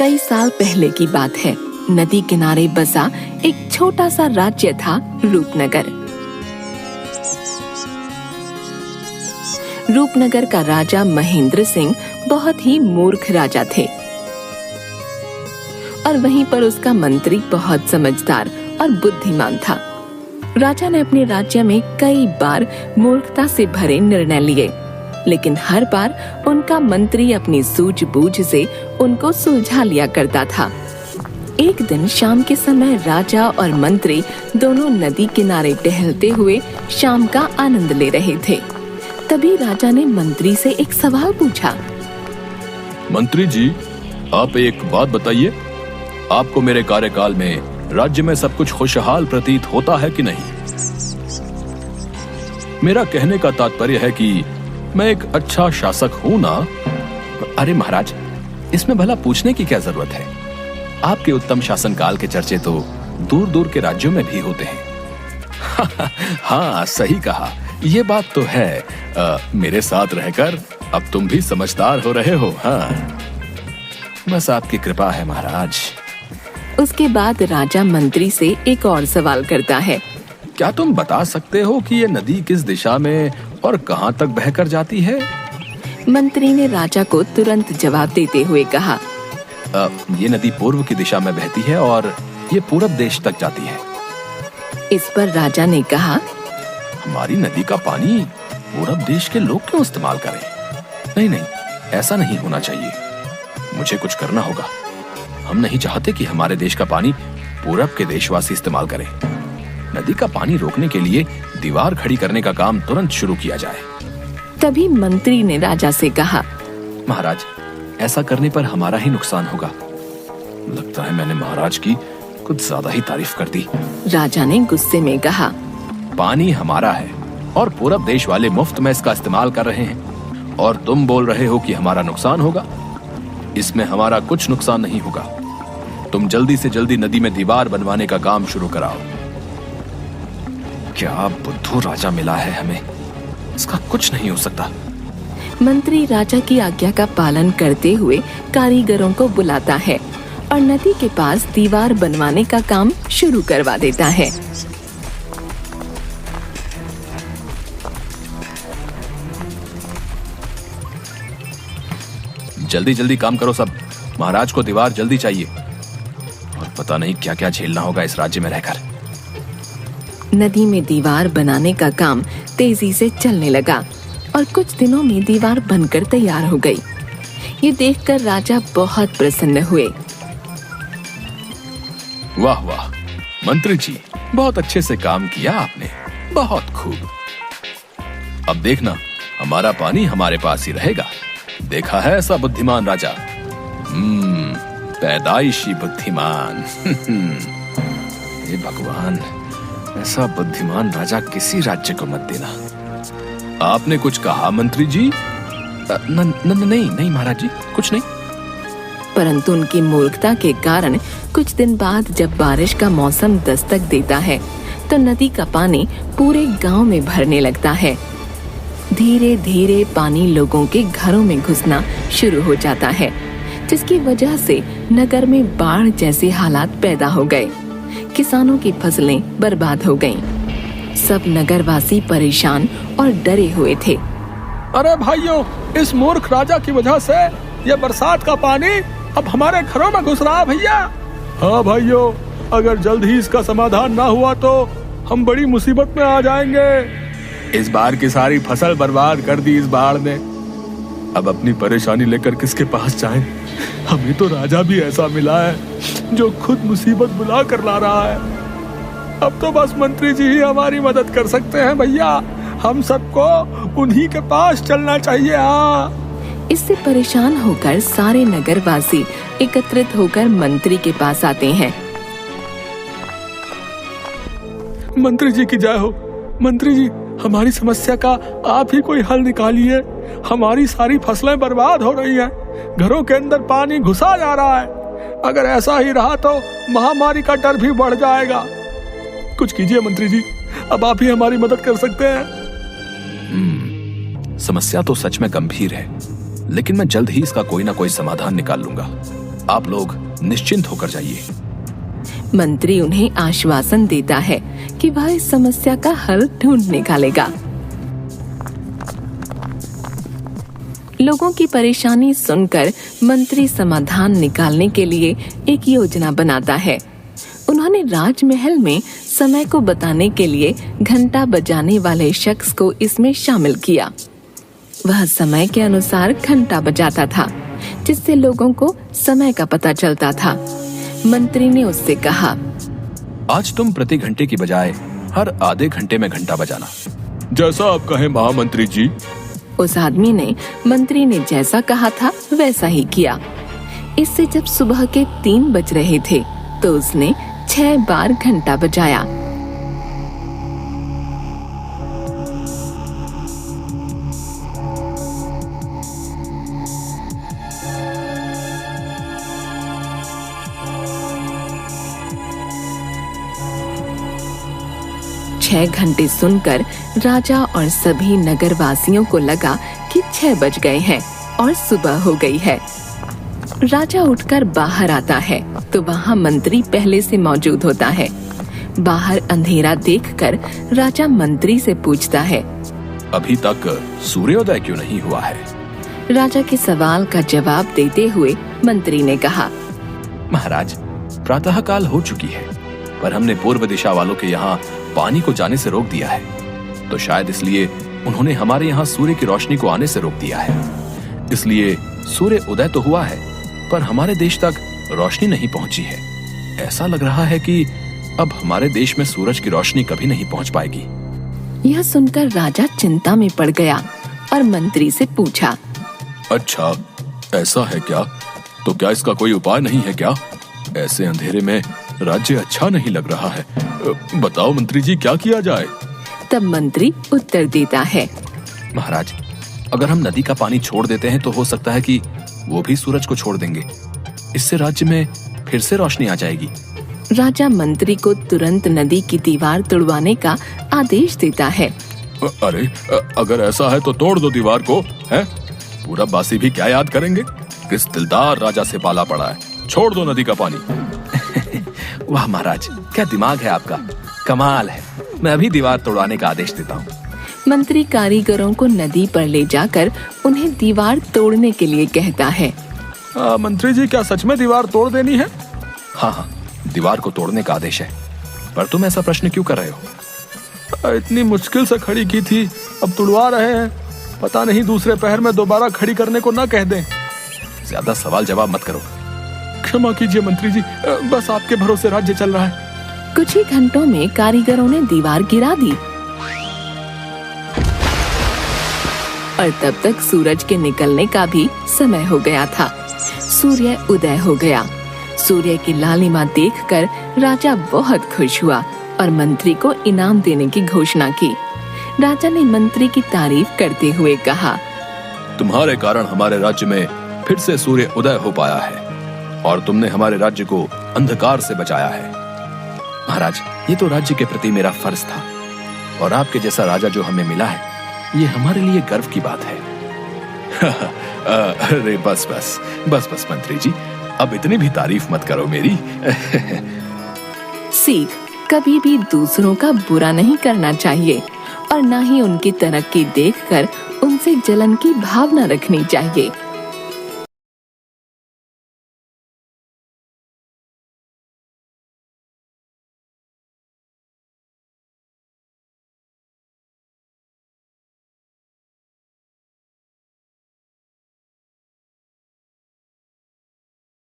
कई साल पहले की बात है। नदी किनारे बसा एक छोटा सा राज्य था रूपनगर। रूपनगर का राजा महेंद्र सिंह बहुत ही मूर्ख राजा थे और वहीं पर उसका मंत्री बहुत समझदार और बुद्धिमान था। राजा ने अपने राज्य में कई बार मूर्खता से भरे निर्णय लिए, लेकिन हर बार उनका मंत्री अपनी सूझबूझ से उनको सुलझा लिया करता था। एक दिन शाम के समय राजा और मंत्री दोनों नदी किनारे टहलते हुए शाम का आनंद ले रहे थे। तभी राजा ने मंत्री से एक सवाल पूछा। मंत्री जी, आप एक बात बताइए, आपको मेरे कार्यकाल में राज्य में सब कुछ खुशहाल प्रतीत होता है कि नहीं? मेरा कहने का तात्पर्य है कि मैं एक अच्छा शासक हूं ना? अरे महाराज, इसमें भला पूछने की क्या जरूरत है? आपके उत्तम शासनकाल के चर्चे तो दूर दूर के राज्यों में भी होते हैं। हाँ, सही कहा, ये बात तो है। मेरे साथ रहकर अब तुम भी समझदार हो रहे हो। हाँ, बस आपकी कृपा है महाराज। उसके बाद राजा मंत्री से एक और सवाल करता है। क्या तुम बता सकते हो कि ये नदी किस दिशा में और कहां तक बहकर जाती है? मंत्री ने राजा को तुरंत जवाब देते हुए कहा, ये नदी पूर्व की दिशा में बहती है और ये पूरब देश तक जाती है। इस पर राजा ने कहा, हमारी नदी का पानी पूरब देश के लोग क्यों इस्तेमाल करें? नहीं नहीं, ऐसा नहीं होना चाहिए। मुझे कुछ करना होगा। हम नहीं चाहते कि हमारे देश का पानी पूरब के देशवासी इस्तेमाल करें। नदी का पानी रोकने के लिए दीवार खड़ी करने का काम तुरंत शुरू किया जाए। तभी मंत्री ने राजा से कहा, महाराज, ऐसा करने पर हमारा ही नुकसान होगा। लगता है मैंने महाराज की कुछ ज्यादा ही तारीफ कर दी। राजा ने गुस्से में कहा, पानी हमारा है और पूरब देश वाले मुफ्त में इसका इस्तेमाल कर रहे हैं और तुम बोल रहे हो कि हमारा नुकसान होगा। इसमें हमारा कुछ नुकसान नहीं होगा। तुम जल्दी से जल्दी नदी में दीवार बनवाने का काम शुरू कराओ। क्या बुद्धू राजा मिला है हमें, इसका कुछ नहीं हो सकता। मंत्री राजा की आज्ञा का पालन करते हुए कारीगरों को बुलाता है और नदी के पास दीवार बनवाने का काम शुरू करवा देता है। जल्दी जल्दी काम करो सब। महाराज को दीवार जल्दी चाहिए और पता नहीं क्या क्या झेलना होगा इस राज्य में रहकर। नदी में दीवार बनाने का काम तेजी से चलने लगा और कुछ दिनों में दीवार बनकर तैयार हो गई। ये देखकर राजा बहुत प्रसन्न हुए। वाह वाह मंत्री जी, बहुत अच्छे से काम किया आपने, बहुत खूब। अब देखना, हमारा पानी हमारे पास ही रहेगा। देखा है ऐसा बुद्धिमान राजा? पैदाइशी बुद्धिमान। हे भगवान, ऐसा बुद्धिमान राजा किसी राज्य को मत देना। आपने कुछ कहा मंत्री जी? नहीं महाराज जी, कुछ नहीं। परंतु उनकी मूर्खता के कारण कुछ दिन बाद जब बारिश का मौसम दस्तक देता है तो नदी का पानी पूरे गांव में भरने लगता है। धीरे धीरे पानी लोगों के घरों में घुसना शुरू हो जाता है, जिसकी वजह से नगर में बाढ़ जैसे हालात पैदा हो गए। किसानों की फसलें बर्बाद हो गईं। सब नगरवासी परेशान और डरे हुए थे। अरे भाइयों, इस मूर्ख राजा की वजह से ये बरसात का पानी अब हमारे घरों में घुस रहा है भैया। हाँ भाइयों, अगर जल्द ही इसका समाधान ना हुआ तो हम बड़ी मुसीबत में आ जाएंगे। इस बार की सारी फसल बर्बाद कर दी इस बाढ़ ने। अब अपनी परेशानी लेकर किसके पास जाएं? हमें तो राजा भी ऐसा मिला है जो खुद मुसीबत बुला कर ला रहा है। अब तो बस मंत्री जी ही हमारी मदद कर सकते हैं भैया। हम सबको उन्हीं के पास चलना चाहिए। हाँ, इससे परेशान होकर सारे नगरवासी एकत्रित होकर मंत्री के पास आते हैं। मंत्री जी की जय हो। मंत्री जी, हमारी समस्या का आप ही कोई हल निकालिए। हमारी सारी फसलें बर्बाद हो रही हैं, घरों के अंदर पानी घुसा जा रहा है। अगर ऐसा ही रहा तो महामारी का डर भी बढ़ जाएगा। कुछ कीजिए मंत्री जी, अब आप ही हमारी मदद कर सकते हैं। समस्या तो सच में गंभीर है, लेकिन मैं जल्द ही इसका कोई ना कोई समाधान निकाल लूंगा। आप लोग निश्चिंत होकर जाइए। मंत्री उन्हें आश्वासन देता है कि वह इस समस्या का हल ढूंढ निकालेगा। लोगों की परेशानी सुनकर मंत्री समाधान निकालने के लिए एक योजना बनाता है। उन्होंने राजमहल में समय को बताने के लिए घंटा बजाने वाले शख्स को इसमें शामिल किया। वह समय के अनुसार घंटा बजाता था, जिससे लोगों को समय का पता चलता था। मंत्री ने उससे कहा, आज तुम प्रति घंटे की बजाय हर आधे घंटे में घंटा बजाना। जैसा आप कहें महामंत्री जी। उस आदमी ने मंत्री ने जैसा कहा था वैसा ही किया। इससे जब सुबह के 3 बज रहे थे तो उसने 6 बार घंटा बजाया। छह घंटे सुनकर राजा और सभी नगरवासियों को लगा कि 6 बज गए हैं और सुबह हो गई है। राजा उठकर बाहर आता है तो वहाँ मंत्री पहले से मौजूद होता है। बाहर अंधेरा देखकर राजा मंत्री से पूछता है, अभी तक सूर्योदय क्यों नहीं हुआ है? राजा के सवाल का जवाब देते हुए मंत्री ने कहा, महाराज, प्रातः काल हो चुकी है, पर हमने पूर्व दिशा वालों के यहाँ पानी को जाने से रोक दिया है, तो शायद इसलिए उन्होंने हमारे यहाँ सूर्य की रोशनी को आने से रोक दिया है। इसलिए सूर्य उदय तो हुआ है, पर हमारे देश तक रोशनी नहीं पहुंची है। ऐसा लग रहा है कि अब हमारे देश में सूरज की रोशनी कभी नहीं पहुंच पाएगी। यह सुनकर राजा चिंता में पड़ गया और मंत्री से पूछा, अच्छा, ऐसा है क्या? तो क्या इसका कोई उपाय नहीं है क्या? ऐसे अंधेरे में राज्य अच्छा नहीं लग रहा है। बताओ मंत्री जी, क्या किया जाए? तब मंत्री उत्तर देता है, महाराज, अगर हम नदी का पानी छोड़ देते हैं तो हो सकता है कि वो भी सूरज को छोड़ देंगे। इससे राज्य में फिर से रोशनी आ जाएगी। राजा मंत्री को तुरंत नदी की दीवार तोड़वाने का आदेश देता है। अरे, अगर ऐसा है तो तोड़ दो दीवार को, हैं? पूरा बासी भी क्या याद करेंगे? किस दिलदार राजा से पाला पड़ा है। छोड़ दो नदी का पानी। वाह महाराज, क्या दिमाग है आपका, कमाल है। मैं अभी दीवार तोड़वाने का आदेश देता हूँ। मंत्री कारीगरों को नदी पर ले जाकर उन्हें दीवार तोड़ने के लिए कहता है। मंत्री जी, क्या सच में दीवार तोड़ देनी है? हाँ, दीवार को तोड़ने का आदेश है। पर तुम ऐसा प्रश्न क्यों कर रहे हो? इतनी मुश्किल से खड़ी की थी, अब तुड़वा रहे हैं। पता नहीं दूसरे पहर में दोबारा खड़ी करने को ना कह दें। ज्यादा सवाल जवाब मत करो। क्षमा कीजिए मंत्री जी, बस आपके भरोसे राज्य चल रहा है। कुछ ही घंटों में कारीगरों ने दीवार गिरा दी और तब तक सूरज के निकलने का भी समय हो गया था। सूर्य उदय हो गया। सूर्य की लालिमा देखकर राजा बहुत खुश हुआ और मंत्री को इनाम देने की घोषणा की। राजा ने मंत्री की तारीफ करते हुए कहा, तुम्हारे कारण हमारे राज्य में फिर से सूर्य उदय हो पाया है और तुमने हमारे राज्य को अंधकार से बचाया है। महाराज, ये तो राज्य के प्रति मेरा फर्ज था और आपके जैसा राजा जो हमें मिला है, ये हमारे लिए गर्व की बात है। अरे बस बस बस बस मंत्री जी, अब इतनी भी तारीफ मत करो मेरी। सीख, कभी भी दूसरों का बुरा नहीं करना चाहिए और ना ही उनकी तरक्की देखकर उनसे जलन की भावना रखनी चाहिए।